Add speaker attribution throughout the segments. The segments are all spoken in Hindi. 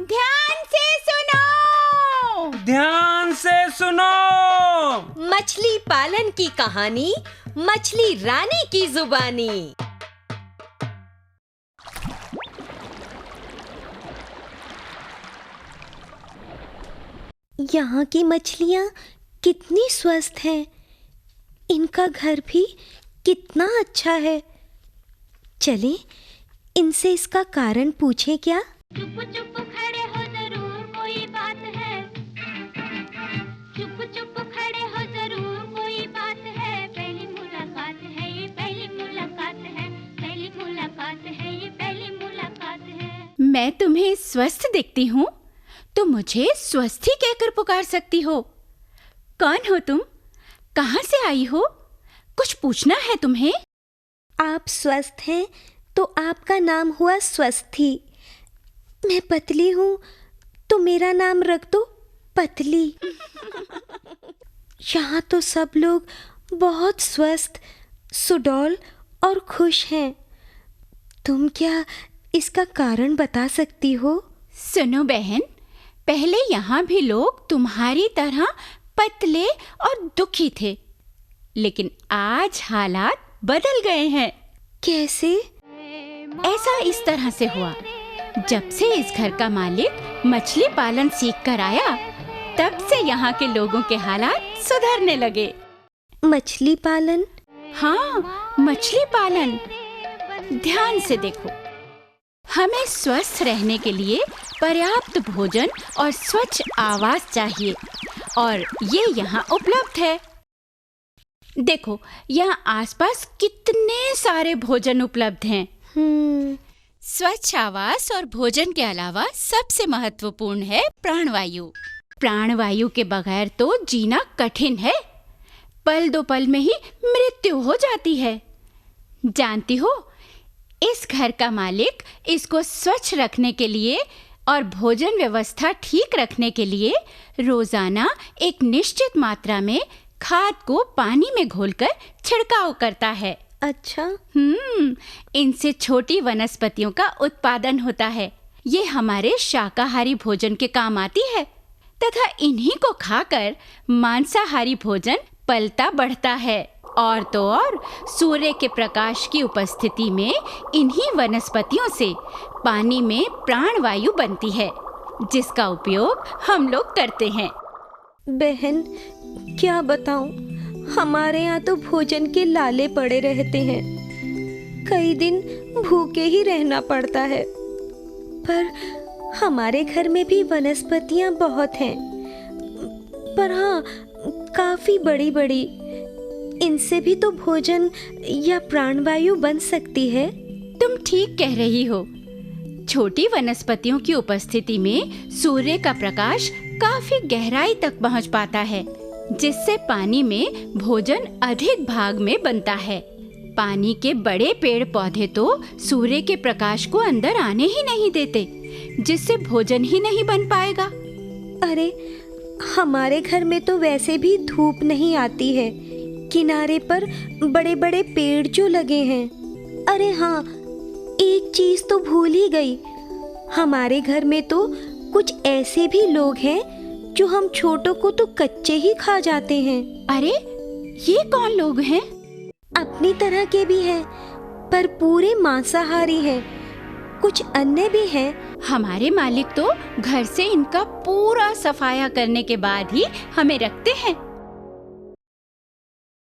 Speaker 1: ध्यान से सुनो,
Speaker 2: ध्यान से सुनो।
Speaker 1: मछली पालन की कहानी, मछली रानी की जुबानी। यहाँ की मछलियाँ कितनी स्वस्थ हैं। इनका घर भी कितना अच्छा है। चलें, इनसे इसका कारण पूछें क्या?
Speaker 3: चुप चुप खड़े हो जरूर कोई बात है। चुप चुप खड़े हो जरूर कोई बात है। पहली मुलाकात है ये, पहली मुलाकात है, पहली मुलाकात है ये, पहली मुलाकात है।
Speaker 4: मैं तुम्हें स्वस्थ दिखती हूँ तो मुझे स्वस्थी कहकर पुकार सकती हो। कौन हो तुम? कहाँ से आई हो? कुछ पूछना है तुम्हें?
Speaker 1: आप स्वस्थ हैं तो आपका नाम हुआ स्वस्थी। मैं पतली हूँ तो मेरा नाम रख दो पतली। यहाँ तो सब लोग बहुत स्वस्थ, सुडौल और खुश हैं। तुम क्या इसका कारण बता सकती हो?
Speaker 4: सुनो बहन, पहले यहाँ भी लोग तुम्हारी तरह पतले और दुखी थे, लेकिन आज हालात बदल गए हैं।
Speaker 1: कैसे?
Speaker 4: ऐसा इस तरह से हुआ, जब से इस घर का मालिक मछली पालन सीख कर आया, तब से यहाँ के लोगों के हालात सुधरने लगे।
Speaker 1: मछली पालन?
Speaker 4: हाँ, मछली पालन। ध्यान से देखो, हमें स्वस्थ रहने के लिए पर्याप्त भोजन और स्वच्छ आवास चाहिए, और ये यहाँ उपलब्ध है। देखो, यहाँ आसपास कितने सारे भोजन उपलब्ध हैं। स्वच्छ आवास और भोजन के अलावा सबसे महत्वपूर्ण है प्राणवायु। प्राणवायु के बगैर तो जीना कठिन है। पल दो पल में ही मृत्यु हो जाती है। जानती हो, इस घर का मालिक इसको स्वच्छ रखने के लिए और भोजन व्यवस्था ठीक रखने के लिए रोजाना एक निश्चित मात्रा में खाद को पानी में घोलकर छिड़काव करता है।
Speaker 1: अच्छा।
Speaker 4: इनसे छोटी वनस्पतियों का उत्पादन होता है। ये हमारे शाकाहारी भोजन के काम आती है, तथा इन्हीं को खाकर मांसाहारी भोजन पलता बढ़ता है। और तो और, सूर्य के प्रकाश की उपस्थिति में इन्हीं वनस्पतियों से पानी में प्राणवायु बनती है, जिसका उपयोग हम लोग करते हैं।
Speaker 1: बहन, क्या बताऊं, हमारे यहाँ तो भोजन के लाले पड़े रहते हैं। कई दिन भूखे ही रहना पड़ता है। पर हमारे घर में भी वनस्पतियाँ बहुत हैं, पर हाँ, काफी बड़ी बड़ी। इनसे भी तो भोजन या प्राणवायु बन सकती है।
Speaker 4: तुम ठीक कह रही हो। छोटी वनस्पतियों की उपस्थिति में सूर्य का प्रकाश काफी गहराई तक पहुंच पाता है, जिससे पानी में भोजन अधिक भाग में बनता है। पानी के बड़े पेड़ पौधे तो सूर्य के प्रकाश को अंदर आने ही नहीं देते, जिससे भोजन ही नहीं बन पाएगा।
Speaker 1: अरे, हमारे घर में तो वैसे भी धूप नहीं आती है। किनारे पर बड़े बड़े पेड़ जो लगे हैं। अरे हाँ, एक चीज तो भूल ही गई। हमारे घर में तो कुछ ऐसे भी लोग हैं जो हम छोटों को तो कच्चे ही खा जाते हैं।
Speaker 4: अरे, ये कौन लोग हैं?
Speaker 1: अपनी तरह के भी हैं, पर पूरे मांसाहारी हैं। कुछ अन्य भी हैं।
Speaker 4: हमारे मालिक तो घर से इनका पूरा सफाया करने के बाद ही हमें रखते हैं।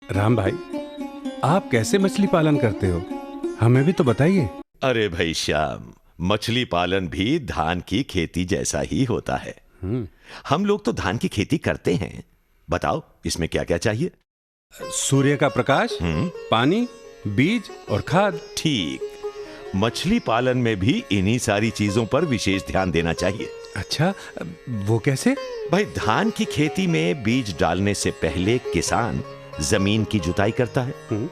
Speaker 2: राम भाई, आप कैसे मछली पालन करते हो? हमें भी तो बताइए।
Speaker 5: अरे भाई श्याम, मछली पालन भी धान की खेती जैसा ही होता है। हम लोग तो धान की खेती करते हैं। बताओ, इसमें क्या क्या चाहिए?
Speaker 2: सूर्य का प्रकाश, पानी, बीज और खाद।
Speaker 5: ठीक, मछली पालन में भी इन्हीं सारी चीजों पर विशेष ध्यान देना चाहिए।
Speaker 2: अच्छा, वो कैसे?
Speaker 5: भाई, धान की खेती में बीज डालने से पहले किसान जमीन की जुताई करता है।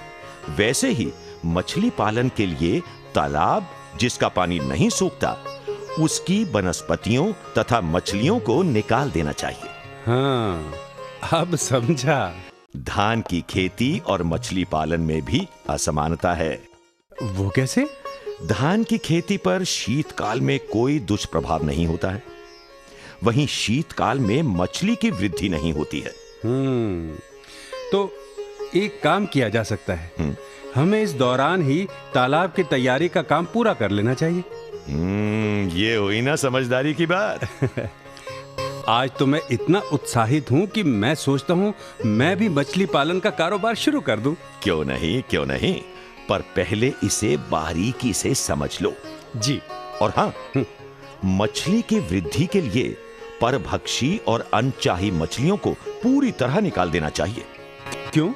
Speaker 5: वैसे ही मछली पालन के लिए तालाब जिसका पानी नहीं सूखता, उसकी वनस्पतियों तथा मछलियों को निकाल देना चाहिए।
Speaker 2: हाँ, अब समझा।
Speaker 5: धान की खेती और मछली पालन में भी असमानता है।
Speaker 2: वो कैसे?
Speaker 5: धान की खेती पर शीतकाल में कोई दुष्प्रभाव नहीं होता है, वहीं शीतकाल में मछली की वृद्धि नहीं होती है।
Speaker 2: तो एक काम किया जा सकता है, हमें इस दौरान ही तालाब की तैयारी का काम पूरा कर लेना चाहिए।
Speaker 5: ये हुई ना समझदारी की बात।
Speaker 2: आज तो मैं इतना उत्साहित हूँ कि मैं सोचता हूँ मैं भी मछली पालन का कारोबार शुरू कर दूं।
Speaker 5: क्यों नहीं, पर पहले इसे बारीकी से समझ लो।
Speaker 2: जी।
Speaker 5: और हाँ, मछली की वृद्धि के लिए परभक्षी और अनचाही मछलियों को पूरी तरह निकाल देना चाहिए।
Speaker 2: क्यों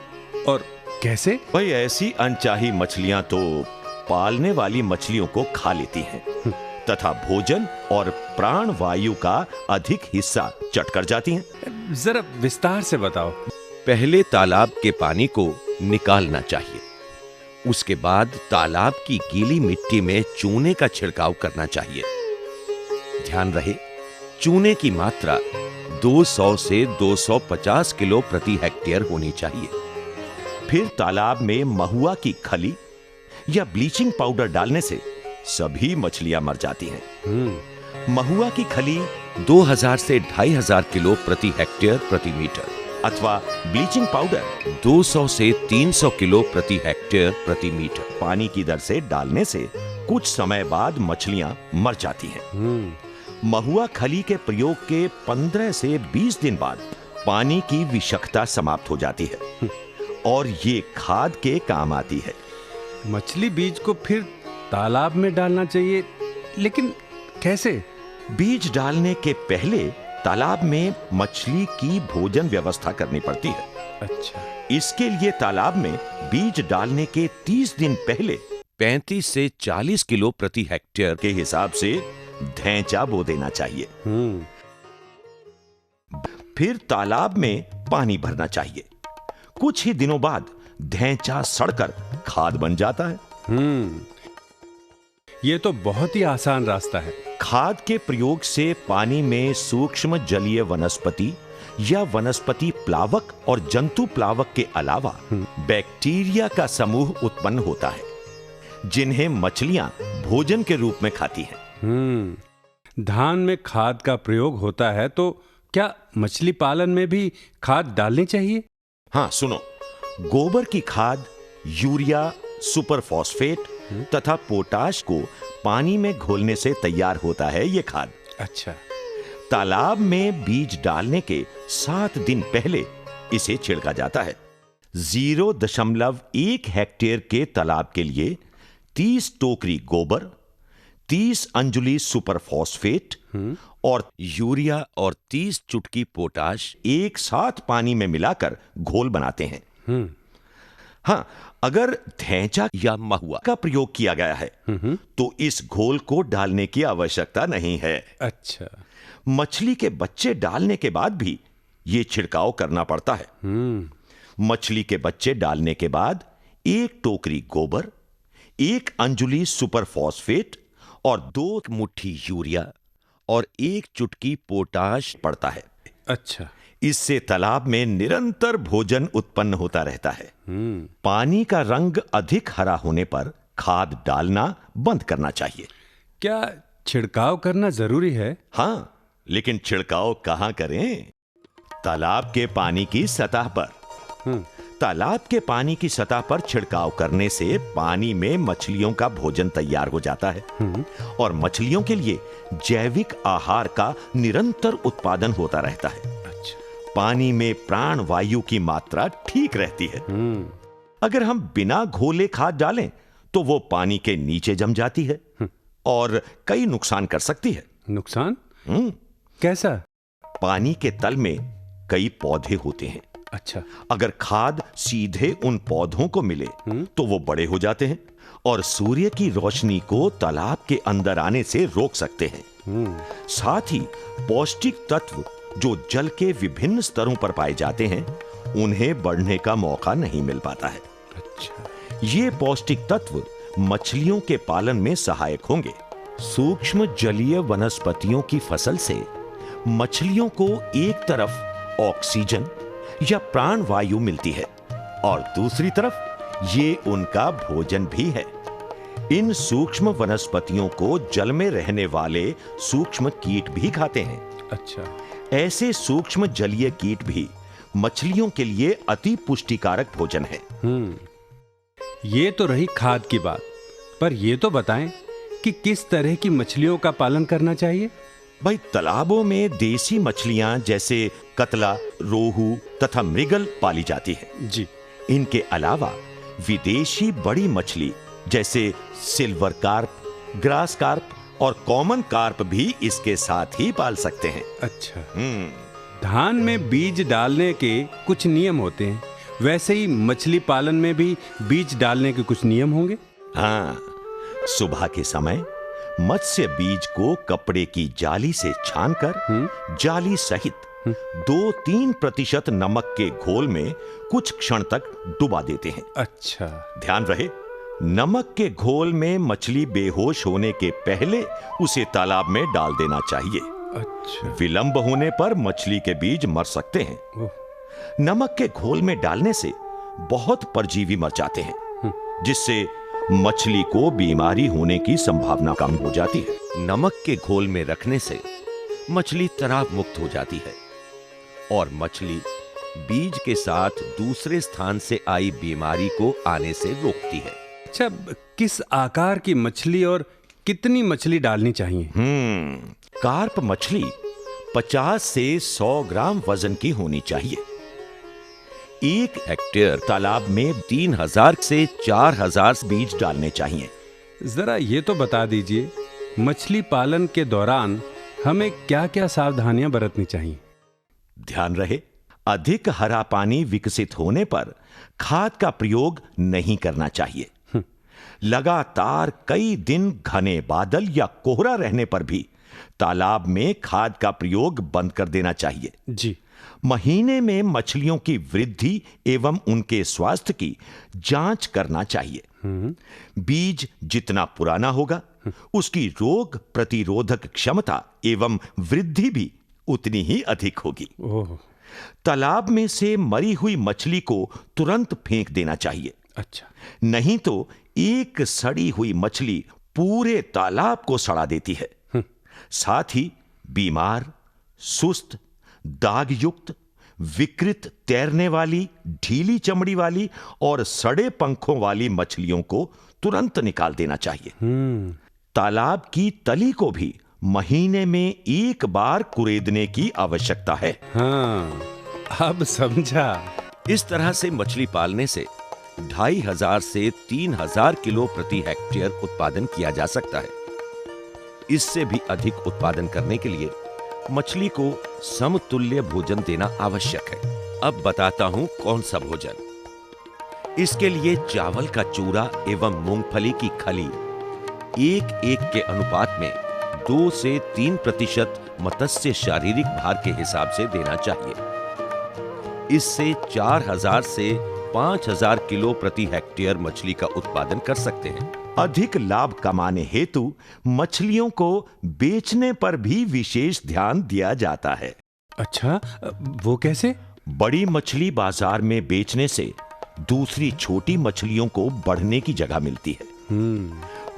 Speaker 2: और कैसे?
Speaker 5: भाई, ऐसी अनचाही मछलियां तो पालने वाली मछलियों को खा लेती हैं तथा भोजन और प्राण वायु का अधिक हिस्सा चट कर जाती हैं।
Speaker 2: जरा विस्तार से बताओ।
Speaker 5: पहले तालाब के पानी को निकालना चाहिए। उसके बाद तालाब की गीली मिट्टी में चूने का छिड़काव करना चाहिए। ध्यान रहे, चूने की मात्रा 200 से 250 किलो प्रति हेक्टेयर होनी चाहिए। फिर तालाब में महुआ की खली या ब्लीचिंग पाउडर डालने से सभी मछलियां मर जाती हैं। महुआ की खली 2000 से 2500 किलो प्रति हेक्टेयर प्रति मीटर अथवा ब्लीचिंग पाउडर 200 से 300 किलो प्रति हेक्टेयर प्रति मीटर पानी की दर से डालने से कुछ समय बाद मछलियां मर जाती हैं। महुआ खली के प्रयोग के 15 से 20 दिन बाद पानी की विषाक्तता समाप्त हो जाती है और ये खाद के काम आती है।
Speaker 2: मछली बीज को फिर तालाब में डालना चाहिए, लेकिन कैसे?
Speaker 5: बीज डालने के पहले तालाब में मछली की भोजन व्यवस्था करनी पड़ती है।
Speaker 2: अच्छा।
Speaker 5: इसके लिए तालाब में बीज डालने के 30 दिन पहले 35 से 40 किलो प्रति हेक्टेयर के हिसाब से ढैंचा बो देना चाहिए। फिर तालाब में पानी भरना चाहिए। कुछ ही दिनों बाद ढैंचा सड़कर खाद बन जाता है।
Speaker 2: ये तो बहुत ही आसान रास्ता है।
Speaker 5: खाद के प्रयोग से पानी में सूक्ष्म जलीय वनस्पति या वनस्पति प्लावक और जंतु प्लावक के अलावा बैक्टीरिया का समूह उत्पन्न होता है, जिन्हें मछलियां भोजन के रूप में खाती हैं।
Speaker 2: धान में खाद का प्रयोग होता है, तो क्या मछली पालन में भी खाद डालनी चाहिए?
Speaker 5: हाँ, सुनो, गोबर की खाद, यूरिया, सुपर फॉस्फेट तथा पोटाश को पानी में घोलने से तैयार होता है ये खाद।
Speaker 2: अच्छा।
Speaker 5: तालाब में बीज डालने के 7 दिन पहले इसे छिड़का जाता है। 0.1 हेक्टेयर के तालाब के लिए 30 टोकरी गोबर, 30 अंजुली सुपर फॉस्फेट और यूरिया और 30 चुटकी पोटाश एक साथ पानी में मिलाकर घोल बनाते हैं। हाँ, अगर ढैंचा या महुआ का प्रयोग किया गया है तो इस घोल को डालने की आवश्यकता नहीं है।
Speaker 2: अच्छा।
Speaker 5: मछली के बच्चे डालने के बाद भी यह छिड़काव करना पड़ता है। मछली के बच्चे डालने के बाद 1 टोकरी गोबर, 1 अंजुली सुपर फॉस्फेट और 2 मुट्ठी यूरिया और 1 चुटकी पोटाश पड़ता है।
Speaker 2: अच्छा।
Speaker 5: इससे तालाब में निरंतर भोजन उत्पन्न होता रहता है। पानी का रंग अधिक हरा होने पर खाद डालना बंद करना चाहिए।
Speaker 2: क्या छिड़काव करना जरूरी है?
Speaker 5: हाँ, लेकिन छिड़काव कहां करें? तालाब के पानी की सतह पर। तालाब के पानी की सतह पर छिड़काव करने से पानी में मछलियों का भोजन तैयार हो जाता है और मछलियों के लिए जैविक आहार का निरंतर उत्पादन होता रहता है। पानी में प्राण वायु की मात्रा ठीक रहती है। अगर हम बिना घोले खाद डालें तो वो पानी के नीचे जम जाती है और कई नुकसान कर सकती है।
Speaker 2: नुकसान? कैसा?
Speaker 5: पानी के तल में कई पौधे होते हैं।
Speaker 2: अच्छा।
Speaker 5: अगर खाद सीधे उन पौधों को मिले तो वो बड़े हो जाते हैं और सूर्य की रोशनी को तालाब के अंदर आने से रोक सकते हैं। साथ ही पौष्टिक तत्व जो जल के विभिन्न स्तरों पर पाए जाते हैं, उन्हें बढ़ने का मौका नहीं मिल पाता है।
Speaker 2: अच्छा।
Speaker 5: ये पौष्टिक तत्व मछलियों के पालन में सहायक होंगे। सूक्ष्म जलीय वनस्पतियों की फसल से मछलियों को एक तरफ ऑक्सीजन या प्राण वायु मिलती है और दूसरी तरफ ये उनका भोजन भी है। इन सूक्ष्म वनस्पतियों को जल में रहने वाले सूक्ष्म कीट भी खाते हैं।
Speaker 2: अच्छा।
Speaker 5: ऐसे सूक्ष्म जलीय कीट भी मछलियों के लिए अति पुष्टिकारक भोजन है।
Speaker 2: ये तो रही खाद की बात, पर ये तो बताएं कि किस तरह की मछलियों का पालन करना चाहिए?
Speaker 5: भाई, तालाबों में देसी मछलियां जैसे कतला, रोहू तथा मृगल पाली जाती है।
Speaker 2: जी।
Speaker 5: इनके अलावा विदेशी बड़ी मछली जैसे सिल्वर कार्प, ग्रास कार्प और कॉमन कार्प भी इसके साथ ही पाल सकते हैं।
Speaker 2: अच्छा। धान में बीज डालने के कुछ नियम होते हैं, वैसे ही मछली पालन में भी बीज डालने के कुछ नियम होंगे?
Speaker 5: हाँ, सुबह के समय मत्स्य बीज को कपड़े की जाली से छानकर जाली सहित 2-3% नमक के घोल में कुछ क्षण तक डुबा देते हैं।
Speaker 2: अच्छा।
Speaker 5: ध्यान रहे, नमक के घोल में मछली बेहोश होने के पहले उसे तालाब में डाल देना चाहिए।
Speaker 2: अच्छा।
Speaker 5: विलंब होने पर मछली के बीज मर सकते हैं। नमक के घोल में डालने से बहुत परजीवी मर जाते हैं, जिससे मछली को बीमारी होने की संभावना कम हो जाती है। नमक के घोल में रखने से मछली तनाव मुक्त हो जाती है और मछली बीज के साथ दूसरे स्थान से आई बीमारी को आने से रोकती है।
Speaker 2: अच्छा, किस आकार की मछली और कितनी मछली डालनी चाहिए?
Speaker 5: कार्प मछली 50 से 100 ग्राम वजन की होनी चाहिए। 1 हेक्टेयर तालाब में 3000 से 4000 बीज डालने चाहिए।
Speaker 2: जरा ये तो बता दीजिए, मछली पालन के दौरान हमें क्या-क्या सावधानियां बरतनी चाहिए?
Speaker 5: ध्यान रहे, अधिक हरा पानी विकसित होने पर खाद का प्रयोग नहीं करना चाहिए। लगातार कई दिन घने बादल या कोहरा रहने पर भी तालाब में खाद का प्रयोग बंद कर देना चाहिए।
Speaker 2: जी।
Speaker 5: महीने में मछलियों की वृद्धि एवं उनके स्वास्थ्य की जांच करना चाहिए। बीज जितना पुराना होगा, उसकी रोग प्रतिरोधक क्षमता एवं वृद्धि भी उतनी ही अधिक होगी। तालाब में से मरी हुई मछली को तुरंत फेंक देना चाहिए।
Speaker 2: अच्छा।
Speaker 5: नहीं तो एक सड़ी हुई मछली पूरे तालाब को सड़ा देती है। साथ ही बीमार, सुस्त, दाग युक्त, विकृत तैरने वाली, ढीली चमड़ी वाली और सड़े पंखों वाली मछलियों को तुरंत निकाल देना चाहिए। तालाब की तली को भी महीने में 1 बार कुरेदने की आवश्यकता है।
Speaker 2: हाँ, अब समझा।
Speaker 5: इस तरह से मछली पालने से 2500 से 3000 किलो प्रति हेक्टेयर उत्पादन किया जा सकता है। इससे भी अधिक उत्पादन करने के लिए मछली को समतुल्य भोजन देना आवश्यक है। अब बताता हूं कौन सा भोजन। इसके लिए चावल का चूरा एवं मूंगफली की खली 1:1 के अनुपात में 2 से 3% मत्स्य शारीरिक भार के हिसाब से देना चाहिए। इससे 4000 से 5000 किलो प्रति हेक्टेयर मछली का उत्पादन कर सकते हैं। अधिक लाभ कमाने हेतु मछलियों को बेचने पर भी विशेष ध्यान दिया जाता है।
Speaker 2: अच्छा, वो कैसे?
Speaker 5: बड़ी मछली बाजार में बेचने से दूसरी छोटी मछलियों को बढ़ने की जगह मिलती है।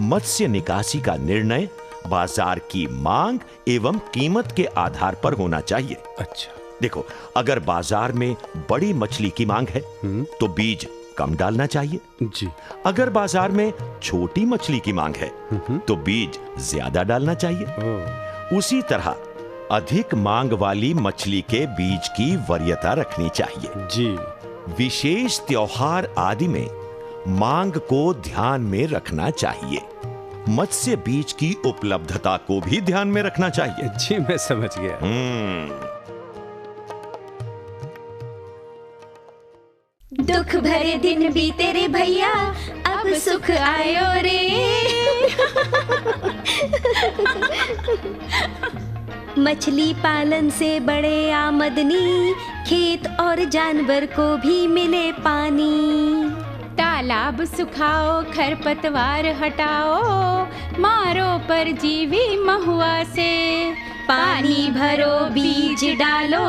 Speaker 5: मत्स्य निकासी का निर्णय बाजार की मांग एवं कीमत के आधार पर होना चाहिए।
Speaker 2: अच्छा।
Speaker 5: देखो, अगर बाजार में बड़ी मछली की मांग है तो बीज कम डालना चाहिए।
Speaker 2: जी।
Speaker 5: अगर बाजार में छोटी मछली की मांग है तो बीज ज्यादा डालना चाहिए। उसी तरह अधिक मांग वाली मछली के बीज की वरीयता रखनी चाहिए।
Speaker 2: जी।
Speaker 5: विशेष त्योहार आदि में मांग को ध्यान में रखना चाहिए। मत्स्य बीज की उपलब्धता को भी ध्यान में रखना चाहिए।
Speaker 2: जी, मैं समझ गया।
Speaker 1: दुख भरे दिन बीते रे भैया, अब सुख आयो रे। मछली पालन से बड़े आमदनी, खेत और जानवर को भी मिले पानी।
Speaker 4: तालाब सुखाओ, खरपतवार हटाओ, मारो परजीवी महुआ से।
Speaker 1: पानी भरो, बीज डालो,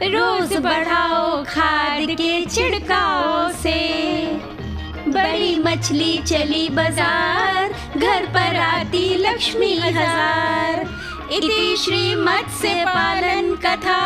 Speaker 1: रोज बढ़ाओ खाद के छिड़काव से। बड़ी मछली चली बाजार, घर पर आती लक्ष्मी हजार।
Speaker 4: इति श्री मत्स्य पालन कथा।